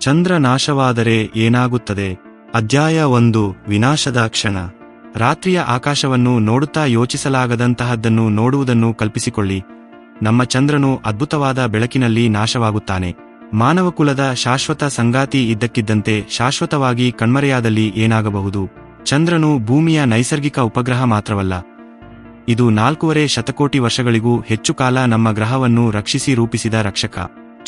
ಚಂದ್ರ ನಾಶವಾದರೆ ಏನಾಗುತ್ತದೆ? ಅಧ್ಯಾಯ 1 ವಿನಾಶದ ಕ್ಷಣ. ರಾತ್ರಿಯ ಆಕಾಶವನ್ನು ನೋಡುತ್ತಾ ಯೋಚಿಸಲಾಗದಂತಹದ್ದನ್ನು ನೋಡುವುದನ್ನು ಕಲ್ಪಿಸಿಕೊಳ್ಳಿ. ನಮ್ಮ ಚಂದ್ರನು ಅದ್ಭುತವಾದ ಬೆಳಕಿನಲ್ಲಿ ನಾಶವಾಗುತ್ತಾನೆ. ಮಾನವಕುಲದ ಶಾಶ್ವತ ಸಂಗಾತಿ ಇದ್ದಕ್ಕಿದ್ದಂತೆ ಶಾಶ್ವತವಾಗಿ ಕಣ್ಮರೆಯಾದಲ್ಲಿ ಏನಾಗಬಹುದು? ಚಂದ್ರನು ಭೂಮಿಯ ನೈಸರ್ಗಿಕ ಉಪಗ್ರಹ ಮಾತ್ರವಲ್ಲ, ಇದು 4.5 ಶತಕೋಟಿ ವರ್ಷಗಳಿಗೂ ಹೆಚ್ಚು ಕಾಲ ನಮ್ಮ ಗ್ರಹವನ್ನು ರಕ್ಷಿಸಿ ರೂಪಿಸಿದ ರಕ್ಷಕ.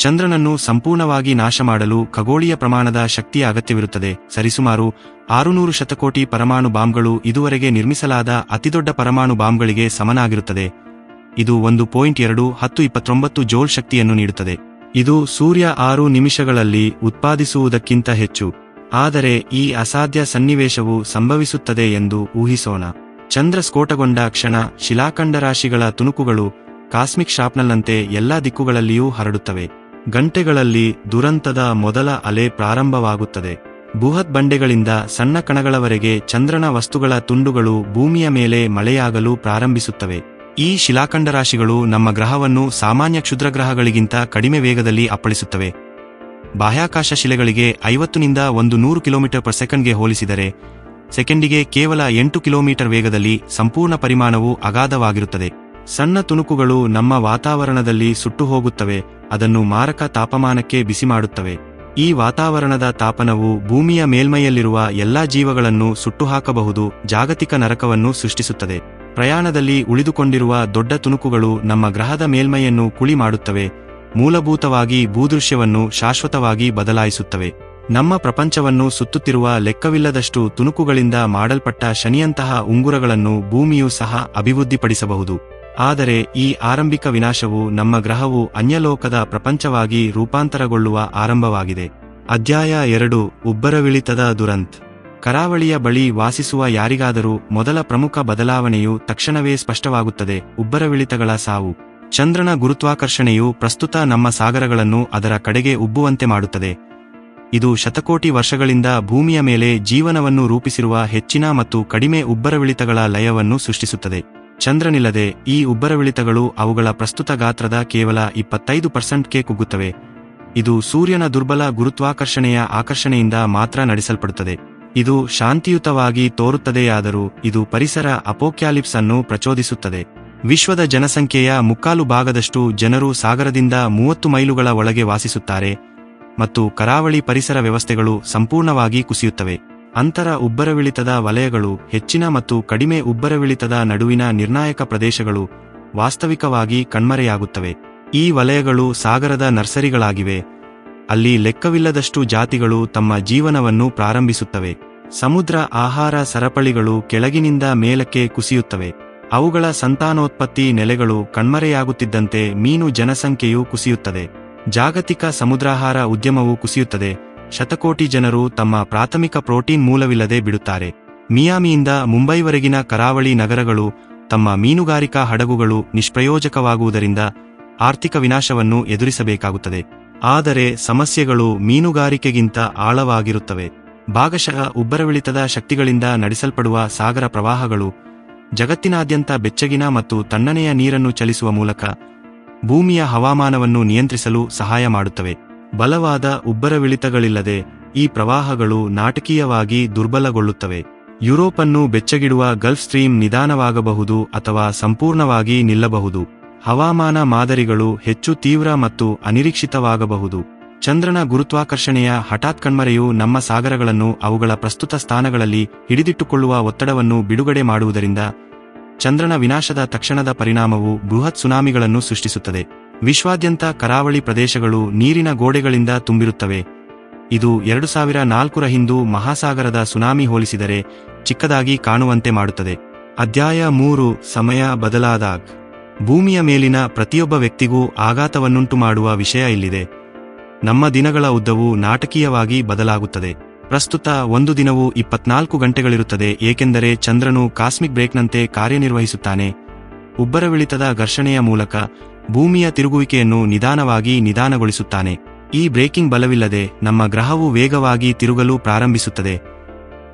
ಚಂದ್ರನನ್ನು ಸಂಪೂರ್ಣವಾಗಿ ನಾಶ ಮಾಡಲು ಖಗೋಳೀಯ ಪ್ರಮಾಣದ ಶಕ್ತಿಯ ಅಗತ್ಯವಿರುತ್ತದೆ. ಸರಿಸುಮಾರು 600 ಶತಕೋಟಿ ಪರಮಾಣು ಬಾಂಬ್ಗಳು ಇದುವರೆಗೆ ನಿರ್ಮಿಸಲಾದ ಅತಿದೊಡ್ಡ ಪರಮಾಣು ಬಾಂಬ್ಗಳಿಗೆ ಸಮನಾಗಿರುತ್ತದೆ. ಇದು 1.2 ಜೌಲ್ ಶಕ್ತಿಯನ್ನು ನೀಡುತ್ತದೆ. ಇದು ಸೂರ್ಯ 6 ನಿಮಿಷಗಳಲ್ಲಿ ಉತ್ಪಾದಿಸುವುದಕ್ಕಿಂತ ಹೆಚ್ಚು. ಆದರೆ ಈ ಅಸಾಧ್ಯ ಸನ್ನಿವೇಶವು ಸಂಭವಿಸುತ್ತದೆ ಎಂದು ಊಹಿಸೋಣ. ಚಂದ್ರ ಸ್ಫೋಟಗೊಂಡ ಕ್ಷಣ ಶಿಲಾಖಂಡರಾಶಿಗಳ ತುಣುಕುಗಳು ಕಾಸ್ಮಿಕ್ ಶಾಪ್ನಲ್ನಂತೆ ಎಲ್ಲಾ ದಿಕ್ಕುಗಳಲ್ಲಿಯೂ ಹರಡುತ್ತವೆ. ಗಂಟೆಗಳಲ್ಲಿ ದುರಂತದ ಮೊದಲ ಅಲೆ ಪ್ರಾರಂಭವಾಗುತ್ತದೆ. ಬೃಹತ್ ಬಂಡೆಗಳಿಂದ ಸಣ್ಣ ಕಣಗಳವರೆಗೆ ಚಂದ್ರನ ವಸ್ತುಗಳ ತುಂಡುಗಳು ಭೂಮಿಯ ಮೇಲೆ ಮಳೆಯಾಗಲು ಪ್ರಾರಂಭಿಸುತ್ತವೆ. ಈ ಶಿಲಾಖಂಡರಾಶಿಗಳು ನಮ್ಮ ಗ್ರಹವನ್ನು ಸಾಮಾನ್ಯ ಕ್ಷುದ್ರಗ್ರಹಗಳಿಗಿಂತ ಕಡಿಮೆ ವೇಗದಲ್ಲಿ ಅಪ್ಪಳಿಸುತ್ತವೆ. ಬಾಹ್ಯಾಕಾಶ ಶಿಲೆಗಳಿಗೆ 50 ನಿಂದ 100 km/s ಹೋಲಿಸಿದರೆ ಸೆಕೆಂಡಿಗೆ ಕೇವಲ 8 ಕಿಲೋಮೀಟರ್ ವೇಗದಲ್ಲಿ ಸಂಪೂರ್ಣ ಪರಿಮಾಣವು ಅಗಾಧವಾಗಿರುತ್ತದೆ. ಸಣ್ಣ ತುಣುಕುಗಳು ನಮ್ಮ ವಾತಾವರಣದಲ್ಲಿ ಸುಟ್ಟು ಹೋಗುತ್ತವೆ, ಅದನ್ನು ಮಾರಕ ತಾಪಮಾನಕ್ಕೆ ಬಿಸಿ ಮಾಡುತ್ತವೆ. ಈ ವಾತಾವರಣದ ತಾಪನವು ಭೂಮಿಯ ಮೇಲ್ಮೈಯಲ್ಲಿರುವ ಎಲ್ಲಾ ಜೀವಗಳನ್ನು ಸುಟ್ಟುಹಾಕಬಹುದು, ಜಾಗತಿಕ ನರಕವನ್ನು ಸೃಷ್ಟಿಸುತ್ತದೆ. ಪ್ರಯಾಣದಲ್ಲಿ ಉಳಿದುಕೊಂಡಿರುವ ದೊಡ್ಡ ತುಣುಕುಗಳು ನಮ್ಮ ಗ್ರಹದ ಮೇಲ್ಮೈಯನ್ನು ಕುಳಿ ಮಾಡುತ್ತವೆ, ಮೂಲಭೂತವಾಗಿ ಭೂದೃಶ್ಯವನ್ನು ಶಾಶ್ವತವಾಗಿ ಬದಲಾಯಿಸುತ್ತವೆ. ನಮ್ಮ ಪ್ರಪಂಚವನ್ನು ಸುತ್ತುತ್ತಿರುವ ಲೆಕ್ಕವಿಲ್ಲದಷ್ಟು ತುಣುಕುಗಳಿಂದ ಮಾಡಲ್ಪಟ್ಟ ಶನಿಯಂತಹ ಉಂಗುರಗಳನ್ನು ಭೂಮಿಯೂ ಸಹ ಅಭಿವೃದ್ಧಿಪಡಿಸಬಹುದು. ಆದರೆ ಈ ಆರಂಭಿಕ ವಿನಾಶವು ನಮ್ಮ ಗ್ರಹವು ಅನ್ಯಲೋಕದ ಪ್ರಪಂಚವಾಗಿ ರೂಪಾಂತರಗೊಳ್ಳುವ ಆರಂಭವಾಗಿದೆ. ಅಧ್ಯಾಯ 2 ಉಬ್ಬರವಿಳಿತದ ದುರಂತ. ಕರಾವಳಿಯ ಬಳಿ ವಾಸಿಸುವ ಯಾರಿಗಾದರೂ ಮೊದಲ ಪ್ರಮುಖ ಬದಲಾವಣೆಯು ತಕ್ಷಣವೇ ಸ್ಪಷ್ಟವಾಗುತ್ತದೆ: ಉಬ್ಬರವಿಳಿತಗಳ ಸಾವು. ಚಂದ್ರನ ಗುರುತ್ವಾಕರ್ಷಣೆಯು ಪ್ರಸ್ತುತ ನಮ್ಮ ಸಾಗರಗಳನ್ನು ಅದರ ಕಡೆಗೆ ಉಬ್ಬುವಂತೆ ಮಾಡುತ್ತದೆ. ಇದು ಶತಕೋಟಿ ವರ್ಷಗಳಿಂದ ಭೂಮಿಯ ಮೇಲೆ ಜೀವನವನ್ನು ರೂಪಿಸಿರುವ ಹೆಚ್ಚಿನ ಮತ್ತು ಕಡಿಮೆ ಉಬ್ಬರವಿಳಿತಗಳ ಲಯವನ್ನು ಸೃಷ್ಟಿಸುತ್ತದೆ. ಚಂದ್ರನಿಲ್ಲದೆ ಈ ಉಬ್ಬರವಿಳಿತಗಳು ಅವುಗಳ ಪ್ರಸ್ತುತ ಗಾತ್ರದ ಕೇವಲ 25%ಕ್ಕೆ ಕುಗ್ಗುತ್ತವೆ. ಇದು ಸೂರ್ಯನ ದುರ್ಬಲ ಗುರುತ್ವಾಕರ್ಷಣೆಯ ಆಕರ್ಷಣೆಯಿಂದ ಮಾತ್ರ ನಡೆಸಲ್ಪಡುತ್ತದೆ. ಇದು ಶಾಂತಿಯುತವಾಗಿ ತೋರುತ್ತದೆಯಾದರೂ ಇದು ಪರಿಸರ ಅಪೋಕ್ಯಾಲಿಪ್ಸ್ ಅನ್ನು ಪ್ರಚೋದಿಸುತ್ತದೆ. ವಿಶ್ವದ ಜನಸಂಖ್ಯೆಯ 3/4 ಭಾಗದಷ್ಟು ಜನರು ಸಾಗರದಿಂದ 30 ಮೈಲುಗಳ ಒಳಗೆ ವಾಸಿಸುತ್ತಾರೆ ಮತ್ತು ಕರಾವಳಿ ಪರಿಸರ ವ್ಯವಸ್ಥೆಗಳು ಸಂಪೂರ್ಣವಾಗಿ ಕುಸಿಯುತ್ತವೆ. ಅಂತರ ಉಬ್ಬರವಿಳಿತದ ವಲಯಗಳು, ಹೆಚ್ಚಿನ ಮತ್ತು ಕಡಿಮೆ ಉಬ್ಬರವಿಳಿತದ ನಡುವಿನ ನಿರ್ಣಾಯಕ ಪ್ರದೇಶಗಳು ವಾಸ್ತವಿಕವಾಗಿ ಕಣ್ಮರೆಯಾಗುತ್ತವೆ. ಈ ವಲಯಗಳು ಸಾಗರದ ನರ್ಸರಿಗಳಾಗಿವೆ, ಅಲ್ಲಿ ಲೆಕ್ಕವಿಲ್ಲದಷ್ಟು ಜಾತಿಗಳು ತಮ್ಮ ಜೀವನವನ್ನು ಪ್ರಾರಂಭಿಸುತ್ತವೆ. ಸಮುದ್ರ ಆಹಾರ ಸರಪಳಿಗಳು ಕೆಳಗಿನಿಂದ ಮೇಲಕ್ಕೆ ಕುಸಿಯುತ್ತವೆ. ಅವುಗಳ ಸಂತಾನೋತ್ಪತ್ತಿ ನೆಲೆಗಳು ಕಣ್ಮರೆಯಾಗುತ್ತಿದ್ದಂತೆ ಮೀನು ಜನಸಂಖ್ಯೆಯು ಕುಸಿಯುತ್ತದೆ. ಜಾಗತಿಕ ಸಮುದ್ರಾಹಾರ ಉದ್ಯಮವು ಕುಸಿಯುತ್ತದೆ. ಶತಕೋಟಿ ಜನರು ತಮ್ಮ ಪ್ರಾಥಮಿಕ ಪ್ರೋಟೀನ್ ಮೂಲವಿಲ್ಲದೆ ಬಿಡುತ್ತಾರೆ. ಮಿಯಾಮಿಯಿಂದ ಮುಂಬೈವರೆಗಿನ ಕರಾವಳಿ ನಗರಗಳು ತಮ್ಮ ಮೀನುಗಾರಿಕಾ ಹಡಗುಗಳು ನಿಷ್ಪ್ರಯೋಜಕವಾಗುವುದರಿಂದ ಆರ್ಥಿಕ ವಿನಾಶವನ್ನು ಎದುರಿಸಬೇಕಾಗುತ್ತದೆ. ಆದರೆ ಸಮಸ್ಯೆಗಳು ಮೀನುಗಾರಿಕೆಗಿಂತ ಆಳವಾಗಿರುತ್ತವೆ. ಭಾಗಶಃ ಉಬ್ಬರವಿಳಿತದ ಶಕ್ತಿಗಳಿಂದ ನಡೆಸಲ್ಪಡುವ ಸಾಗರ ಪ್ರವಾಹಗಳು ಜಗತ್ತಿನಾದ್ಯಂತ ಬೆಚ್ಚಗಿನ ಮತ್ತು ತಣ್ಣನೆಯ ನೀರನ್ನು ಚಲಿಸುವ ಮೂಲಕ ಭೂಮಿಯ ಹವಾಮಾನವನ್ನು ನಿಯಂತ್ರಿಸಲು ಸಹಾಯ ಮಾಡುತ್ತವೆ. ಬಲವಾದ ಉಬ್ಬರವಿಳಿತಗಳಿಲ್ಲದೆ ಈ ಪ್ರವಾಹಗಳು ನಾಟಕೀಯವಾಗಿ ದುರ್ಬಲಗೊಳ್ಳುತ್ತವೆ. ಯುರೋಪನ್ನು ಬೆಚ್ಚಗಿಡುವ ಗಲ್ಫ್ ಸ್ಟ್ರೀಮ್ ನಿಧಾನವಾಗಬಹುದು ಅಥವಾ ಸಂಪೂರ್ಣವಾಗಿ ನಿಲ್ಲಬಹುದು. ಹವಾಮಾನ ಮಾದರಿಗಳು ಹೆಚ್ಚು ತೀವ್ರ ಮತ್ತು ಅನಿರೀಕ್ಷಿತವಾಗಬಹುದು. ಚಂದ್ರನ ಗುರುತ್ವಾಕರ್ಷಣೆಯ ಹಠಾತ್ ಕಣ್ಮರೆಯು ನಮ್ಮ ಸಾಗರಗಳನ್ನು ಅವುಗಳ ಪ್ರಸ್ತುತ ಸ್ಥಾನಗಳಲ್ಲಿ ಹಿಡಿದಿಟ್ಟುಕೊಳ್ಳುವ ಒತ್ತಡವನ್ನು ಬಿಡುಗಡೆ ಮಾಡುವುದರಿಂದ ಚಂದ್ರನ ವಿನಾಶದ ತಕ್ಷಣದ ಪರಿಣಾಮವು ಬೃಹತ್ ಸುನಾಮಿಗಳನ್ನು ಸೃಷ್ಟಿಸುತ್ತದೆ. ವಿಶ್ವಾದ್ಯಂತ ಕರಾವಳಿ ಪ್ರದೇಶಗಳು ನೀರಿನ ಗೋಡೆಗಳಿಂದ ತುಂಬಿರುತ್ತವೆ. ಇದು 2004 ಹಿಂದೂ ಮಹಾಸಾಗರದ ಸುನಾಮಿ ಹೋಲಿಸಿದರೆ ಚಿಕ್ಕದಾಗಿ ಕಾಣುವಂತೆ ಮಾಡುತ್ತದೆ. ಅಧ್ಯಾಯ 3 ಸಮಯ ಬದಲಾದಾಗ. ಭೂಮಿಯ ಮೇಲಿನ ಪ್ರತಿಯೊಬ್ಬ ವ್ಯಕ್ತಿಗೂ ಆಘಾತವನ್ನುಂಟು ಮಾಡುವ ವಿಷಯ ಇಲ್ಲಿದೆ. ನಮ್ಮ ದಿನಗಳ ಉದ್ದವು ನಾಟಕೀಯವಾಗಿ ಬದಲಾಗುತ್ತದೆ. ಪ್ರಸ್ತುತ ಒಂದು ದಿನವು 24 ಗಂಟೆಗಳಿರುತ್ತದೆ, ಏಕೆಂದರೆ ಚಂದ್ರನು ಕಾಸ್ಮಿಕ್ ಬ್ರೇಕ್ನಂತೆ ಕಾರ್ಯನಿರ್ವಹಿಸುತ್ತಾನೆ. ಉಬ್ಬರವಿಳಿತದ ಘರ್ಷಣೆಯ ಮೂಲಕ ಭೂಮಿಯ ತಿರುಗುವಿಕೆಯನ್ನು ನಿಧಾನಗೊಳಿಸುತ್ತಾನೆ. ಈ ಬ್ರೇಕಿಂಗ್ ಬಲವಿಲ್ಲದೆ ನಮ್ಮ ಗ್ರಹವು ವೇಗವಾಗಿ ತಿರುಗಲು ಪ್ರಾರಂಭಿಸುತ್ತದೆ.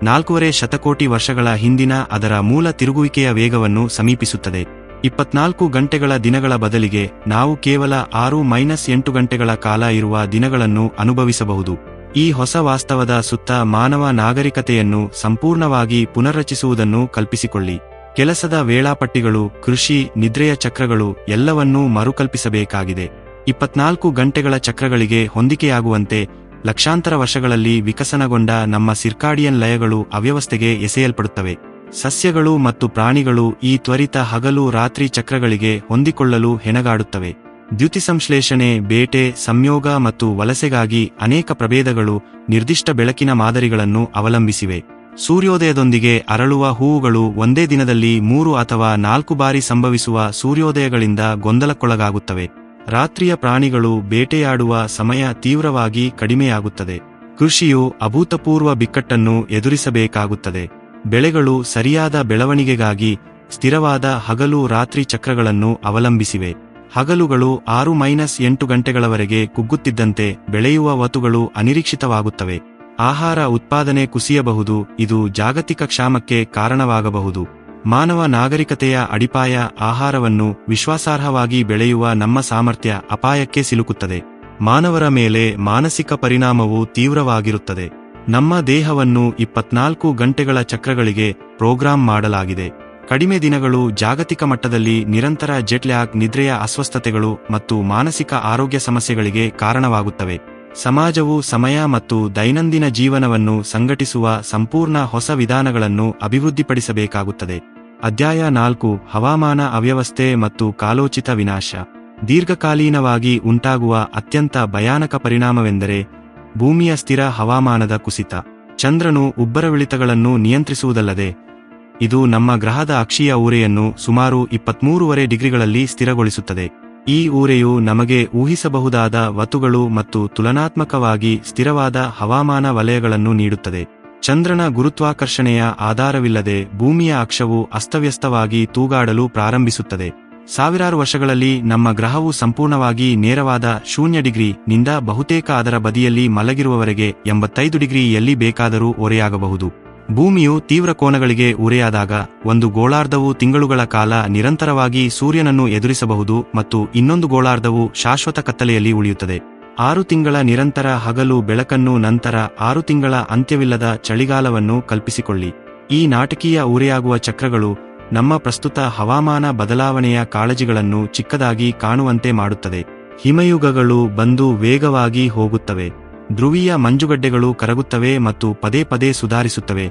4.5 ಶತಕೋಟಿ ವರ್ಷಗಳ ಹಿಂದಿನ ಅದರ ಮೂಲ ತಿರುಗುವಿಕೆಯ ವೇಗವನ್ನು ಸಮೀಪಿಸುತ್ತದೆ. 24 ಗಂಟೆಗಳ ದಿನಗಳ ಬದಲಿಗೆ ನಾವು ಕೇವಲ 6-8 ಗಂಟೆಗಳ ಕಾಲ ಇರುವ ದಿನಗಳನ್ನು ಅನುಭವಿಸಬಹುದು. ಈ ಹೊಸ ವಾಸ್ತವದ ಸುತ್ತ ಮಾನವ ನಾಗರಿಕತೆಯನ್ನು ಸಂಪೂರ್ಣವಾಗಿ ಪುನರ್ರಚಿಸುವುದನ್ನು ಕಲ್ಪಿಸಿಕೊಳ್ಳಿ. ಕೆಲಸದ ವೇಳಾಪಟ್ಟಿಗಳು, ಕೃಷಿ, ನಿದ್ರೆಯ ಚಕ್ರಗಳು ಎಲ್ಲವನ್ನೂ ಮರುಕಲ್ಪಿಸಬೇಕಾಗಿದೆ. 24 ಗಂಟೆಗಳ ಚಕ್ರಗಳಿಗೆ ಹೊಂದಿಕೆಯಾಗುವಂತೆ ಲಕ್ಷಾಂತರ ವರ್ಷಗಳಲ್ಲಿ ವಿಕಸನಗೊಂಡ ನಮ್ಮ ಸಿರ್ಕಾಡಿಯನ್ ಲಯಗಳು ಅವ್ಯವಸ್ಥೆಗೆ ಎಸೆಯಲ್ಪಡುತ್ತವೆ. ಸಸ್ಯಗಳು ಮತ್ತು ಪ್ರಾಣಿಗಳು ಈ ತ್ವರಿತ ಹಗಲು ರಾತ್ರಿ ಚಕ್ರಗಳಿಗೆ ಹೊಂದಿಕೊಳ್ಳಲು ಹೆಣಗಾಡುತ್ತವೆ. ದ್ಯುತಿಸಂಶ್ಲೇಷಣೆ, ಬೇಟೆ, ಸಂಯೋಗ ಮತ್ತು ವಲಸೆಗಾಗಿ ಅನೇಕ ಪ್ರಭೇದಗಳು ನಿರ್ದಿಷ್ಟ ಬೆಳಕಿನ ಮಾದರಿಗಳನ್ನು ಅವಲಂಬಿಸಿವೆ. ಸೂರ್ಯೋದಯದೊಂದಿಗೆ ಅರಳುವ ಹೂವುಗಳು ಒಂದೇ ದಿನದಲ್ಲಿ 3 ಅಥವಾ 4 ಬಾರಿ ಸಂಭವಿಸುವ ಸೂರ್ಯೋದಯಗಳಿಂದ ಗೊಂದಲಕ್ಕೊಳಗಾಗುತ್ತವೆ. ರಾತ್ರಿಯ ಪ್ರಾಣಿಗಳು ಬೇಟೆಯಾಡುವ ಸಮಯ ತೀವ್ರವಾಗಿ ಕಡಿಮೆಯಾಗುತ್ತದೆ. ಕೃಷಿಯು ಅಭೂತಪೂರ್ವ ಬಿಕ್ಕಟ್ಟನ್ನು ಎದುರಿಸಬೇಕಾಗುತ್ತದೆ. ಬೆಳೆಗಳು ಸರಿಯಾದ ಬೆಳವಣಿಗೆಗಾಗಿ ಸ್ಥಿರವಾದ ಹಗಲು ರಾತ್ರಿ ಚಕ್ರಗಳನ್ನು ಅವಲಂಬಿಸಿವೆ. ಹಗಲುಗಳು 6-8 ಗಂಟೆಗಳವರೆಗೆ ಕುಗ್ಗುತ್ತಿದ್ದಂತೆ ಬೆಳೆಯುವ ವತುಗಳು ಅನಿರೀಕ್ಷಿತವಾಗುತ್ತವೆ. ಆಹಾರ ಉತ್ಪಾದನೆ ಕುಸಿಯಬಹುದು, ಇದು ಜಾಗತಿಕ ಕ್ಷಾಮಕ್ಕೆ ಕಾರಣವಾಗಬಹುದು. ಮಾನವ ನಾಗರಿಕತೆಯ ಅಡಿಪಾಯ ಆಹಾರವನ್ನು ವಿಶ್ವಾಸಾರ್ಹವಾಗಿ ಬೆಳೆಯುವ ನಮ್ಮ ಸಾಮರ್ಥ್ಯ ಅಪಾಯಕ್ಕೆ ಸಿಲುಕುತ್ತದೆ. ಮಾನವರ ಮೇಲೆ ಮಾನಸಿಕ ಪರಿಣಾಮವು ತೀವ್ರವಾಗಿರುತ್ತದೆ. ನಮ್ಮ ದೇಹವನ್ನು 24 ಗಂಟೆಗಳ ಚಕ್ರಗಳಿಗೆ ಪ್ರೋಗ್ರಾಂ ಮಾಡಲಾಗಿದೆ. ಕಡಿಮೆ ದಿನಗಳು ಜಾಗತಿಕ ಮಟ್ಟದಲ್ಲಿ ನಿರಂತರ ಜೆಟ್ಲ್ಯಾಗ್, ನಿದ್ರೆಯ ಅಸ್ವಸ್ಥತೆಗಳು ಮತ್ತು ಮಾನಸಿಕ ಆರೋಗ್ಯ ಸಮಸ್ಯೆಗಳಿಗೆ ಕಾರಣವಾಗುತ್ತವೆ. ಸಮಾಜವು ಸಮಯ ಮತ್ತು ದೈನಂದಿನ ಜೀವನವನ್ನು ಸಂಘಟಿಸುವ ಸಂಪೂರ್ಣ ಹೊಸ ವಿಧಾನಗಳನ್ನು ಅಭಿವೃದ್ಧಿಪಡಿಸಬೇಕಾಗುತ್ತದೆ. ಅಧ್ಯಾಯ 4: ಹವಾಮಾನ ಅವ್ಯವಸ್ಥೆ ಮತ್ತು ಕಾಲೋಚಿತ ವಿನಾಶ. ದೀರ್ಘಕಾಲೀನವಾಗಿ ಉಂಟಾಗುವ ಅತ್ಯಂತ ಭಯಾನಕ ಪರಿಣಾಮವೆಂದರೆ ಭೂಮಿಯ ಸ್ಥಿರ ಹವಾಮಾನದ ಕುಸಿತ. ಚಂದ್ರನು ಉಬ್ಬರವಿಳಿತಗಳನ್ನು ನಿಯಂತ್ರಿಸುವುದಲ್ಲದೆ ಇದು ನಮ್ಮ ಗ್ರಹದ ಅಕ್ಷೀಯ ಊರೆಯನ್ನು ಸುಮಾರು 23.5 ಡಿಗ್ರಿಗಳಲ್ಲಿ ಸ್ಥಿರಗೊಳಿಸುತ್ತದೆ. ಈ ಊರೆಯು ನಮಗೆ ಊಹಿಸಬಹುದಾದ ವತುಗಳು ಮತ್ತು ತುಲನಾತ್ಮಕವಾಗಿ ಸ್ಥಿರವಾದ ಹವಾಮಾನ ವಲಯಗಳನ್ನು ನೀಡುತ್ತದೆ. ಚಂದ್ರನ ಗುರುತ್ವಾಕರ್ಷಣೆಯ ಆಧಾರವಿಲ್ಲದೆ ಭೂಮಿಯ ಅಕ್ಷವು ಅಸ್ತವ್ಯಸ್ತವಾಗಿ ತೂಗಾಡಲು ಪ್ರಾರಂಭಿಸುತ್ತದೆ. ಸಾವಿರಾರು ವರ್ಷಗಳಲ್ಲಿ ನಮ್ಮ ಗ್ರಹವು ಸಂಪೂರ್ಣವಾಗಿ ನೇರವಾದ 0 ಡಿಗ್ರಿ ನಿಂದ ಬಹುತೇಕ ಅದರ ಬದಿಯಲ್ಲಿ ಮಲಗಿರುವವರೆಗೆ 85 ಡಿಗ್ರಿ ಎಲ್ಲಿ ಬೇಕಾದರೂ ಓರೆಯಾಗಬಹುದು. ಭೂಮಿಯು ತೀವ್ರ ಕೋನಗಳಿಗೆ ಉರೆಯಾದಾಗ ಒಂದು ಗೋಳಾರ್ಧವು ತಿಂಗಳುಗಳ ಕಾಲ ನಿರಂತರವಾಗಿ ಸೂರ್ಯನನ್ನು ಎದುರಿಸಬಹುದು ಮತ್ತು ಇನ್ನೊಂದು ಗೋಳಾರ್ಧವು ಶಾಶ್ವತ ಕತ್ತಲೆಯಲ್ಲಿ ಉಳಿಯುತ್ತದೆ. 6 ತಿಂಗಳ ನಿರಂತರ ಹಗಲು ಬೆಳಕನ್ನು ನಂತರ 6 ತಿಂಗಳ ಅಂತ್ಯವಿಲ್ಲದ ಚಳಿಗಾಲವನ್ನು ಕಲ್ಪಿಸಿಕೊಳ್ಳಿ. ಈ ನಾಟಕೀಯ ಉರೆಯಾಗುವ ಚಕ್ರಗಳು ನಮ್ಮ ಪ್ರಸ್ತುತ ಹವಾಮಾನ ಬದಲಾವಣೆಯ ಕಾಳಜಿಗಳನ್ನು ಚಿಕ್ಕದಾಗಿ ಕಾಣುವಂತೆ ಮಾಡುತ್ತದೆ. ಹಿಮಯುಗಗಳು ಬಂದು ವೇಗವಾಗಿ ಹೋಗುತ್ತವೆ. ಧ್ರುವೀಯ ಮಂಜುಗಡ್ಡೆಗಳು ಕರಗುತ್ತವೆ ಮತ್ತು ಪದೇ ಪದೇ ಸುಧಾರಿಸುತ್ತವೆ.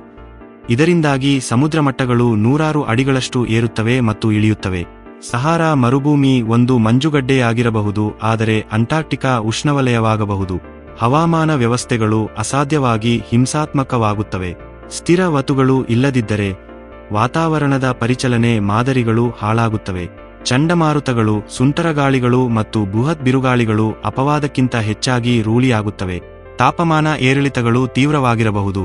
ಇದರಿಂದಾಗಿ ಸಮುದ್ರ ಮಟ್ಟಗಳು 100 ಅಡಿಗಳಷ್ಟು ಏರುತ್ತವೆ ಮತ್ತು ಇಳಿಯುತ್ತವೆ. ಸಹಾರಾ ಮರುಭೂಮಿ ಒಂದು ಮಂಜುಗಡ್ಡೆಯಾಗಿರಬಹುದು, ಆದರೆ ಅಂಟಾರ್ಕ್ಟಿಕಾ ಉಷ್ಣವಲಯವಾಗಬಹುದು. ಹವಾಮಾನ ವ್ಯವಸ್ಥೆಗಳು ಅಸಾಧ್ಯವಾಗಿ ಹಿಂಸಾತ್ಮಕವಾಗುತ್ತವೆ. ಸ್ಥಿರ ವತುಗಳು ಇಲ್ಲದಿದ್ದರೆ ವಾತಾವರಣದ ಪರಿಚಲನೆ ಮಾದರಿಗಳು ಹಾಳಾಗುತ್ತವೆ. ಚಂಡಮಾರುತಗಳು, ಸುಂಟರಗಾಳಿಗಳು ಮತ್ತು ಬೃಹತ್ ಬಿರುಗಾಳಿಗಳು ಅಪವಾದಕ್ಕಿಂತ ಹೆಚ್ಚಾಗಿ ರೂಢಿಯಾಗುತ್ತವೆ. ತಾಪಮಾನ ಏರಿಳಿತಗಳು ತೀವ್ರವಾಗಿರಬಹುದು.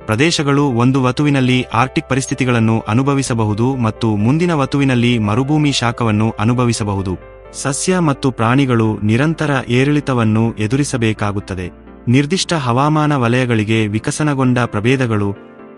ಪ್ರದೇಶಗಳು ಒಂದು ವತುವಿನಲ್ಲಿ ಆರ್ಟಿಕ್ ಪರಿಸ್ಥಿತಿಗಳನ್ನು ಅನುಭವಿಸಬಹುದು ಮತ್ತು ಮುಂದಿನ ವತುವಿನಲ್ಲಿ ಮರುಭೂಮಿ ಶಾಖವನ್ನು ಅನುಭವಿಸಬಹುದು. ಸಸ್ಯ ಮತ್ತು ಪ್ರಾಣಿಗಳು ನಿರಂತರ ಏರಿಳಿತವನ್ನು ಎದುರಿಸಬೇಕಾಗುತ್ತದೆ. ನಿರ್ದಿಷ್ಟ ಹವಾಮಾನ ವಲಯಗಳಿಗೆ ವಿಕಸನಗೊಂಡ ಪ್ರಭೇದಗಳು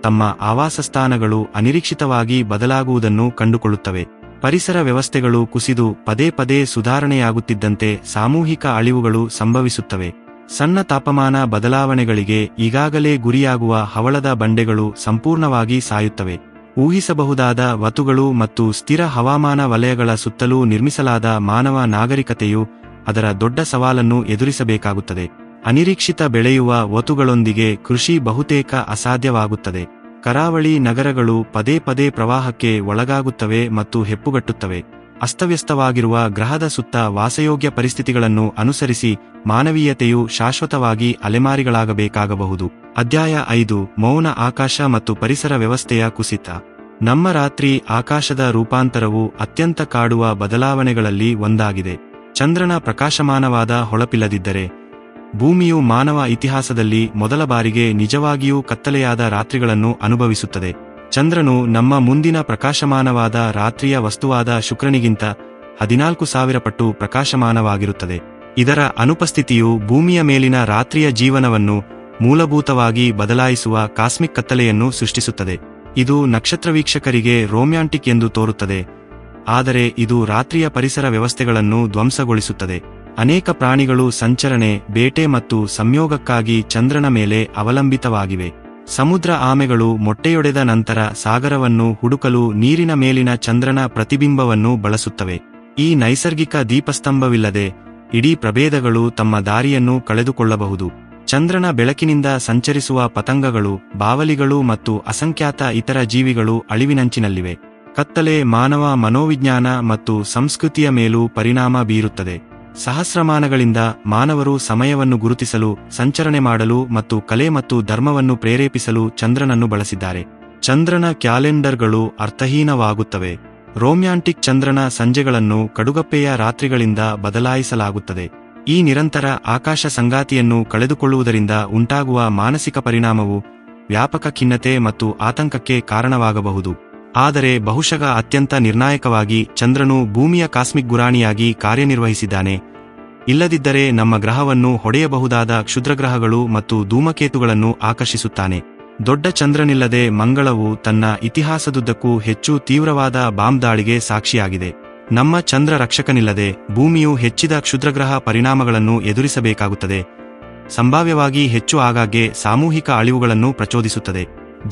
ತಮ್ಮ ಆವಾಸಸ್ಥಾನಗಳು ಅನಿರೀಕ್ಷಿತವಾಗಿ ಬದಲಾಗುವುದನ್ನು ಕಂಡುಕೊಳ್ಳುತ್ತವೆ. ಪರಿಸರ ವ್ಯವಸ್ಥೆಗಳು ಕುಸಿದು ಪದೇ ಪದೇ ಸುಧಾರಣೆಯಾಗುತ್ತಿದ್ದಂತೆ ಸಾಮೂಹಿಕ ಅಳಿವುಗಳು ಸಂಭವಿಸುತ್ತವೆ. ಸಣ್ಣ ತಾಪಮಾನ ಬದಲಾವಣೆಗಳಿಗೆ ಈಗಾಗಲೇ ಗುರಿಯಾಗುವ ಹವಳದ ಬಂಡೆಗಳು ಸಂಪೂರ್ಣವಾಗಿ ಸಾಯುತ್ತವೆ. ಊಹಿಸಬಹುದಾದ ವತುಗಳು ಮತ್ತು ಸ್ಥಿರ ಹವಾಮಾನ ವಲಯಗಳ ಸುತ್ತಲೂ ನಿರ್ಮಿಸಲಾದ ಮಾನವ ನಾಗರಿಕತೆಯು ಅದರ ದೊಡ್ಡ ಸವಾಲನ್ನು ಎದುರಿಸಬೇಕಾಗುತ್ತದೆ. ಅನಿರೀಕ್ಷಿತ ಬೆಳೆಯುವ ವತುಗಳೊಂದಿಗೆ ಕೃಷಿ ಬಹುತೇಕ ಅಸಾಧ್ಯವಾಗುತ್ತದೆ. ಕರಾವಳಿ ನಗರಗಳು ಪದೇ ಪದೇ ಪ್ರವಾಹಕ್ಕೆ ಒಳಗಾಗುತ್ತವೆ ಮತ್ತು ಹೆಪ್ಪುಗಟ್ಟುತ್ತವೆ. ಅಸ್ತವ್ಯಸ್ತವಾಗಿರುವ ಗ್ರಹದ ಸುತ್ತ ವಾಸಯೋಗ್ಯ ಪರಿಸ್ಥಿತಿಗಳನ್ನು ಅನುಸರಿಸಿ ಮಾನವೀಯತೆಯು ಶಾಶ್ವತವಾಗಿ ಅಲೆಮಾರಿಗಳಾಗಬೇಕಾಗಬಹುದು. ಅಧ್ಯಾಯ 5: ಮೌನ ಆಕಾಶ ಮತ್ತು ಪರಿಸರ ವ್ಯವಸ್ಥೆಯ ಕುಸಿತ. ನಮ್ಮ ರಾತ್ರಿ ಆಕಾಶದ ರೂಪಾಂತರವು ಅತ್ಯಂತ ಕಾಡುವ ಬದಲಾವಣೆಗಳಲ್ಲಿ ಒಂದಾಗಿದೆ. ಚಂದ್ರನ ಪ್ರಕಾಶಮಾನವಾದ ಹೊಳಪಿಲ್ಲದಿದ್ದರೆ ಭೂಮಿಯು ಮಾನವ ಇತಿಹಾಸದಲ್ಲಿ ಮೊದಲ ಬಾರಿಗೆ ನಿಜವಾಗಿಯೂ ಕತ್ತಲೆಯಾದ ರಾತ್ರಿಗಳನ್ನು ಅನುಭವಿಸುತ್ತದೆ. ಚಂದ್ರನು ನಮ್ಮ ಮುಂದಿನ ಪ್ರಕಾಶಮಾನವಾದ ರಾತ್ರಿಯ ವಸ್ತುವಾದ ಶುಕ್ರನಿಗಿಂತ 14,000 ಪಟ್ಟು ಪ್ರಕಾಶಮಾನವಾಗಿರುತ್ತದೆ. ಇದರ ಅನುಪಸ್ಥಿತಿಯು ಭೂಮಿಯ ಮೇಲಿನ ರಾತ್ರಿಯ ಜೀವನವನ್ನು ಮೂಲಭೂತವಾಗಿ ಬದಲಾಯಿಸುವ ಕಾಸ್ಮಿಕ್ ಕತ್ತಲೆಯನ್ನು ಸೃಷ್ಟಿಸುತ್ತದೆ. ಇದು ನಕ್ಷತ್ರ ವೀಕ್ಷಕರಿಗೆ ರೊಮ್ಯಾಂಟಿಕ್ ಎಂದು ತೋರುತ್ತದೆ, ಆದರೆ ಇದು ರಾತ್ರಿಯ ಪರಿಸರ ವ್ಯವಸ್ಥೆಗಳನ್ನು ಧ್ವಂಸಗೊಳಿಸುತ್ತದೆ. ಅನೇಕ ಪ್ರಾಣಿಗಳು ಸಂಚರಣೆ, ಬೇಟೆ ಮತ್ತು ಸಂಯೋಗಕ್ಕಾಗಿ ಚಂದ್ರನ ಮೇಲೆ ಅವಲಂಬಿತವಾಗಿವೆ. ಸಮುದ್ರ ಆಮೆಗಳು ಮೊಟ್ಟೆಯೊಡೆದ ನಂತರ ಸಾಗರವನ್ನು ಹುಡುಕಲು ನೀರಿನ ಮೇಲಿನ ಚಂದ್ರನ ಪ್ರತಿಬಿಂಬವನ್ನು ಬಳಸುತ್ತವೆ. ಈ ನೈಸರ್ಗಿಕ ದೀಪಸ್ತಂಭವಿಲ್ಲದೆ ಇಡೀ ಪ್ರಭೇದಗಳು ತಮ್ಮ ದಾರಿಯನ್ನು ಕಳೆದುಕೊಳ್ಳಬಹುದು. ಚಂದ್ರನ ಬೆಳಕಿನಿಂದ ಸಂಚರಿಸುವ ಪತಂಗಗಳು, ಬಾವಲಿಗಳು ಮತ್ತು ಅಸಂಖ್ಯಾತ ಇತರ ಜೀವಿಗಳು ಅಳಿವಿನಂಚಿನಲ್ಲಿವೆ. ಕತ್ತಲೆ ಮಾನವ ಮನೋವಿಜ್ಞಾನ ಮತ್ತು ಸಂಸ್ಕೃತಿಯ ಮೇಲೂ ಪರಿಣಾಮ ಬೀರುತ್ತದೆ. ಸಹಸ್ರಮಾನಗಳಿಂದ ಮಾನವರು ಸಮಯವನ್ನು ಗುರುತಿಸಲು, ಸಂಚರಣೆ ಮಾಡಲು ಮತ್ತು ಕಲೆ ಮತ್ತು ಧರ್ಮವನ್ನು ಪ್ರೇರೇಪಿಸಲು ಚಂದ್ರನನ್ನು ಬಳಸಿದ್ದಾರೆ. ಚಂದ್ರನ ಕ್ಯಾಲೆಂಡರ್ಗಳು ಅರ್ಥಹೀನವಾಗುತ್ತವೆ. ರೋಮ್ಯಾಂಟಿಕ್ ಚಂದ್ರನ ಸಂಜೆಗಳನ್ನು ಕಡುಗಪ್ಪೆಯ ರಾತ್ರಿಗಳಿಂದ ಬದಲಾಯಿಸಲಾಗುತ್ತದೆ. ಈ ನಿರಂತರ ಆಕಾಶ ಸಂಗಾತಿಯನ್ನು ಕಳೆದುಕೊಳ್ಳುವುದರಿಂದ ಉಂಟಾಗುವ ಮಾನಸಿಕ ಪರಿಣಾಮವು ವ್ಯಾಪಕ ಖಿನ್ನತೆ ಮತ್ತು ಆತಂಕಕ್ಕೆ ಕಾರಣವಾಗಬಹುದು. ಆದರೆ ಬಹುಶಃ ಅತ್ಯಂತ ನಿರ್ಣಾಯಕವಾಗಿ ಚಂದ್ರನು ಭೂಮಿಯ ಕಾಸ್ಮಿಕ್ ಗುರಾಣಿಯಾಗಿ ಕಾರ್ಯನಿರ್ವಹಿಸಿದ್ದಾನೆ. ಇಲ್ಲದಿದ್ದರೆ ನಮ್ಮ ಗ್ರಹವನ್ನು ಹೊಡೆಯಬಹುದಾದ ಕ್ಷುದ್ರಗ್ರಹಗಳು ಮತ್ತು ಧೂಮಕೇತುಗಳನ್ನು ಆಕರ್ಷಿಸುತ್ತಾನೆ. ದೊಡ್ಡ ಚಂದ್ರನಿಲ್ಲದೆ ಮಂಗಳವು ತನ್ನ ಇತಿಹಾಸದುದ್ದಕ್ಕೂ ಹೆಚ್ಚು ತೀವ್ರವಾದ ಬಾಂಬ್ ದಾಳಿಗೆ ಸಾಕ್ಷಿಯಾಗಿದೆ. ನಮ್ಮ ಚಂದ್ರ ರಕ್ಷಕನಿಲ್ಲದೆ ಭೂಮಿಯು ಹೆಚ್ಚಿದ ಕ್ಷುದ್ರಗ್ರಹ ಪರಿಣಾಮಗಳನ್ನು ಎದುರಿಸಬೇಕಾಗುತ್ತದೆ. ಸಂಭಾವ್ಯವಾಗಿ ಹೆಚ್ಚು ಆಗಾಗ್ಗೆ ಸಾಮೂಹಿಕ ಅಳಿವುಗಳನ್ನು ಪ್ರಚೋದಿಸುತ್ತದೆ.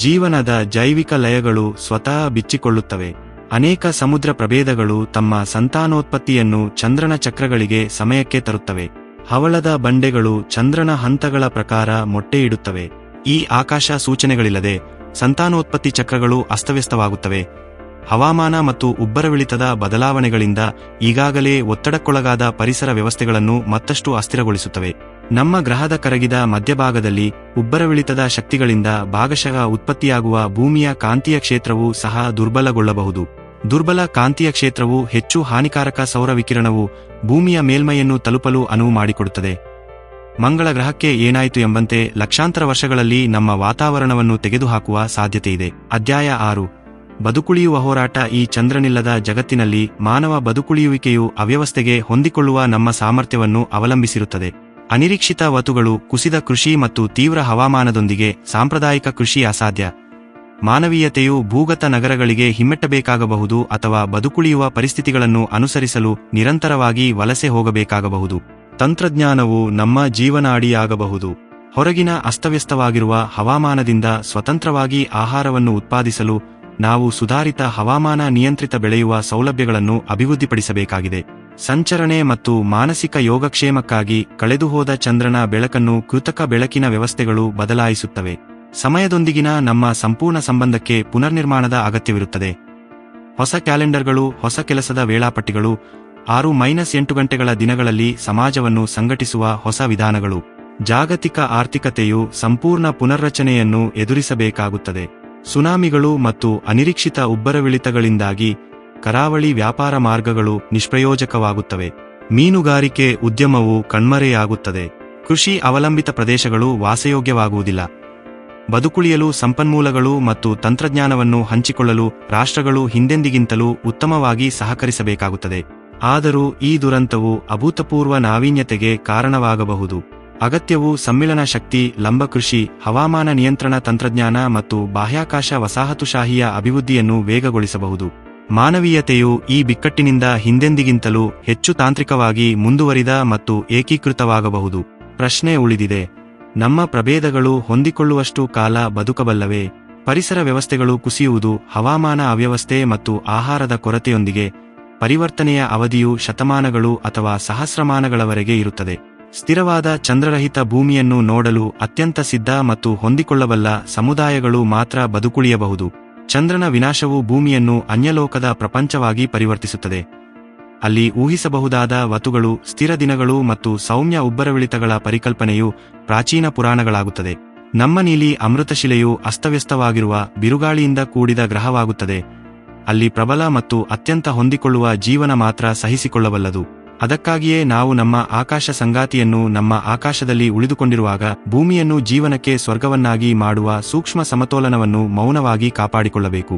ಜೀವನದ ಜೈವಿಕ ಲಯಗಳು ಸ್ವತಃ ಬಿಚ್ಚಿಕೊಳ್ಳುತ್ತವೆ. ಅನೇಕ ಸಮುದ್ರ ಪ್ರಭೇದಗಳು ತಮ್ಮ ಸಂತಾನೋತ್ಪತ್ತಿಯನ್ನು ಚಂದ್ರನ ಚಕ್ರಗಳಿಗೆ ಸಮಯಕ್ಕೆ ತರುತ್ತವೆ. ಹವಳದ ಬಂಡೆಗಳು ಚಂದ್ರನ ಹಂತಗಳ ಪ್ರಕಾರ ಮೊಟ್ಟೆಯಿಡುತ್ತವೆ. ಈ ಆಕಾಶ ಸೂಚನೆಗಳಿಲ್ಲದೆ ಸಂತಾನೋತ್ಪತ್ತಿ ಚಕ್ರಗಳು ಅಸ್ತವ್ಯಸ್ತವಾಗುತ್ತವೆ. ಹವಾಮಾನ ಮತ್ತು ಉಬ್ಬರವಿಳಿತದ ಬದಲಾವಣೆಗಳಿಂದ ಈಗಾಗಲೇ ಒತ್ತಡಕ್ಕೊಳಗಾದ ಪರಿಸರ ವ್ಯವಸ್ಥೆಗಳನ್ನು ಮತ್ತಷ್ಟು ಅಸ್ಥಿರಗೊಳಿಸುತ್ತವೆ. ನಮ್ಮ ಗ್ರಹದ ಕರಗಿದ ಮಧ್ಯಭಾಗದಲ್ಲಿ ಉಬ್ಬರವಿಳಿತದ ಶಕ್ತಿಗಳಿಂದ ಭಾಗಶಃ ಉತ್ಪತ್ತಿಯಾಗುವ ಭೂಮಿಯ ಕಾಂತೀಯ ಕ್ಷೇತ್ರವು ಸಹ ದುರ್ಬಲಗೊಳ್ಳಬಹುದು. ದುರ್ಬಲ ಕಾಂತೀಯ ಕ್ಷೇತ್ರವು ಹೆಚ್ಚು ಹಾನಿಕಾರಕ ಸೌರ ವಿಕಿರಣವು ಭೂಮಿಯ ಮೇಲ್ಮೈಯನ್ನು ತಲುಪಲು ಅನುವು ಮಾಡಿಕೊಡುತ್ತದೆ. ಮಂಗಳ ಗ್ರಹಕ್ಕೆ ಏನಾಯಿತು ಎಂಬಂತೆ ಲಕ್ಷಾಂತರ ವರ್ಷಗಳಲ್ಲಿ ನಮ್ಮ ವಾತಾವರಣವನ್ನು ತೆಗೆದುಹಾಕುವ ಸಾಧ್ಯತೆಯಿದೆ. ಅಧ್ಯಾಯ 6. ಬದುಕುಳಿಯುವ ಹೋರಾಟ. ಈ ಚಂದ್ರನಿಲ್ಲದ ಜಗತ್ತಿನಲ್ಲಿ ಮಾನವ ಬದುಕುಳಿಯುವಿಕೆಯು ಅವ್ಯವಸ್ಥೆಗೆ ಹೊಂದಿಕೊಳ್ಳುವ ನಮ್ಮ ಸಾಮರ್ಥ್ಯವನ್ನು ಅವಲಂಬಿಸಿರುತ್ತದೆ. ಅನಿರೀಕ್ಷಿತ ವತುಗಳು, ಕುಸಿದ ಕೃಷಿ ಮತ್ತು ತೀವ್ರ ಹವಾಮಾನದೊಂದಿಗೆ ಸಾಂಪ್ರದಾಯಿಕ ಕೃಷಿ ಅಸಾಧ್ಯ. ಮಾನವೀಯತೆಯು ಭೂಗತ ನಗರಗಳಿಗೆ ಹಿಮ್ಮೆಟ್ಟಬೇಕಾಗಬಹುದು ಅಥವಾ ಬದುಕುಳಿಯುವ ಪರಿಸ್ಥಿತಿಗಳನ್ನು ಅನುಸರಿಸಲು ನಿರಂತರವಾಗಿ ವಲಸೆ ಹೋಗಬೇಕಾಗಬಹುದು. ತಂತ್ರಜ್ಞಾನವು ನಮ್ಮ ಜೀವನಾಡಿಯಾಗಬಹುದು. ಹೊರಗಿನ ಅಸ್ತವ್ಯಸ್ತವಾಗಿರುವ ಹವಾಮಾನದಿಂದ ಸ್ವತಂತ್ರವಾಗಿ ಆಹಾರವನ್ನು ಉತ್ಪಾದಿಸಲು ನಾವು ಸುಧಾರಿತ ಹವಾಮಾನ ನಿಯಂತ್ರಿತ ಬೆಳೆಯುವ ಸೌಲಭ್ಯಗಳನ್ನು ಅಭಿವೃದ್ಧಿಪಡಿಸಬೇಕಾಗಿದೆ. ಸಂಚರಣೆ ಮತ್ತು ಮಾನಸಿಕ ಯೋಗಕ್ಷೇಮಕ್ಕಾಗಿ ಕಳೆದುಹೋದ ಚಂದ್ರನ ಬೆಳಕನ್ನು ಕೃತಕ ಬೆಳಕಿನ ವ್ಯವಸ್ಥೆಗಳು ಬದಲಾಯಿಸುತ್ತವೆ. ಸಮಯದೊಂದಿಗಿನ ನಮ್ಮ ಸಂಪೂರ್ಣ ಸಂಬಂಧಕ್ಕೆ ಪುನರ್ನಿರ್ಮಾಣದ ಅಗತ್ಯವಿರುತ್ತದೆ. ಹೊಸ ಕ್ಯಾಲೆಂಡರ್ಗಳು, ಹೊಸ ಕೆಲಸದ ವೇಳಾಪಟ್ಟಿಗಳು, 6-8 ಗಂಟೆಗಳ ದಿನಗಳಲ್ಲಿ ಸಮಾಜವನ್ನು ಸಂಘಟಿಸುವ ಹೊಸ ವಿಧಾನಗಳು. ಜಾಗತಿಕ ಆರ್ಥಿಕತೆಯು ಸಂಪೂರ್ಣ ಪುನರ್ರಚನೆಯನ್ನು ಎದುರಿಸಬೇಕಾಗುತ್ತದೆ. ಸುನಾಮಿಗಳು ಮತ್ತು ಅನಿರೀಕ್ಷಿತ ಉಬ್ಬರವಿಳಿತಗಳಿಂದಾಗಿ ಕರಾವಳಿ ವ್ಯಾಪಾರ ಮಾರ್ಗಗಳು ನಿಷ್ಪ್ರಯೋಜಕವಾಗುತ್ತವೆ. ಮೀನುಗಾರಿಕೆ ಉದ್ಯಮವು ಕಣ್ಮರೆಯಾಗುತ್ತದೆ. ಕೃಷಿ ಅವಲಂಬಿತ ಪ್ರದೇಶಗಳು ವಾಸಯೋಗ್ಯವಾಗುವುದಿಲ್ಲ. ಬದುಕುಳಿಯಲು ಸಂಪನ್ಮೂಲಗಳು ಮತ್ತು ತಂತ್ರಜ್ಞಾನವನ್ನು ಹಂಚಿಕೊಳ್ಳಲು ರಾಷ್ಟ್ರಗಳು ಹಿಂದೆಂದಿಗಿಂತಲೂ ಉತ್ತಮವಾಗಿ ಸಹಕರಿಸಬೇಕಾಗುತ್ತದೆ. ಆದರೂ ಈ ದುರಂತವು ಅಭೂತಪೂರ್ವ ನಾವೀನ್ಯತೆಗೆ ಕಾರಣವಾಗಬಹುದು. ಅಗತ್ಯವು ಸಮ್ಮಿಳನ ಶಕ್ತಿ, ಲಂಬಕೃಷಿ, ಹವಾಮಾನ ನಿಯಂತ್ರಣ ತಂತ್ರಜ್ಞಾನ ಮತ್ತು ಬಾಹ್ಯಾಕಾಶ ವಸಾಹತುಶಾಹಿಯ ಅಭಿವೃದ್ಧಿಯನ್ನು ವೇಗಗೊಳಿಸಬಹುದು. ಮಾನವೀಯತೆಯು ಈ ಬಿಕ್ಕಟ್ಟಿನಿಂದ ಹಿಂದೆಂದಿಗಿಂತಲೂ ಹೆಚ್ಚು ತಾಂತ್ರಿಕವಾಗಿ ಮುಂದುವರಿದ ಮತ್ತು ಏಕೀಕೃತವಾಗಬಹುದು. ಪ್ರಶ್ನೆ ಉಳಿದಿದೆ: ನಮ್ಮ ಪ್ರಭೇದಗಳು ಹೊಂದಿಕೊಳ್ಳುವಷ್ಟು ಕಾಲ ಬದುಕಬಲ್ಲವೇ? ಪರಿಸರ ವ್ಯವಸ್ಥೆಗಳು ಕುಸಿಯುವುದು, ಹವಾಮಾನ ಅವ್ಯವಸ್ಥೆ ಮತ್ತು ಆಹಾರದ ಕೊರತೆಯೊಂದಿಗೆ ಪರಿವರ್ತನೆಯ ಅವಧಿಯು ಶತಮಾನಗಳು ಅಥವಾ ಸಹಸ್ರಮಾನಗಳವರೆಗೆ ಇರುತ್ತದೆ. ಸ್ಥಿರವಾದ ಚಂದ್ರರಹಿತ ಭೂಮಿಯನ್ನು ನೋಡಲು ಅತ್ಯಂತ ಸಿದ್ಧ ಮತ್ತು ಹೊಂದಿಕೊಳ್ಳಬಲ್ಲ ಸಮುದಾಯಗಳು ಮಾತ್ರ ಬದುಕುಳಿಯಬಹುದು. ಚಂದ್ರನ ವಿನಾಶವು ಭೂಮಿಯನ್ನು ಅನ್ಯಲೋಕದ ಪ್ರಪಂಚವಾಗಿ ಪರಿವರ್ತಿಸುತ್ತದೆ. ಅಲ್ಲಿ ಊಹಿಸಬಹುದಾದ ವತುಗಳು, ಸ್ಥಿರ ದಿನಗಳು ಮತ್ತು ಸೌಮ್ಯ ಉಬ್ಬರವಿಳಿತಗಳ ಪರಿಕಲ್ಪನೆಯು ಪ್ರಾಚೀನ ಪುರಾಣಗಳಾಗುತ್ತದೆ. ನಮ್ಮ ನೀಲಿ ಅಮೃತಶಿಲೆಯು ಅಸ್ತವ್ಯಸ್ತವಾಗಿರುವ ಬಿರುಗಾಳಿಯಿಂದ ಕೂಡಿದ ಗ್ರಹವಾಗುತ್ತದೆ. ಅಲ್ಲಿ ಪ್ರಬಲ ಮತ್ತು ಅತ್ಯಂತ ಹೊಂದಿಕೊಳ್ಳುವ ಜೀವನ ಮಾತ್ರ ಸಹಿಸಿಕೊಳ್ಳಬಲ್ಲದು. ಅದಕ್ಕಾಗಿಯೇ ನಾವು ನಮ್ಮ ಆಕಾಶ ಸಂಗಾತಿಯನ್ನು ನಮ್ಮ ಆಕಾಶದಲ್ಲಿ ಉಳಿದುಕೊಂಡಿರುವಾಗ ಭೂಮಿಯನ್ನು ಜೀವನಕ್ಕೆ ಸ್ವರ್ಗವನ್ನಾಗಿ ಮಾಡುವ ಸೂಕ್ಷ್ಮ ಸಮತೋಲನವನ್ನು ಮೌನವಾಗಿ ಕಾಪಾಡಿಕೊಳ್ಳಬೇಕು.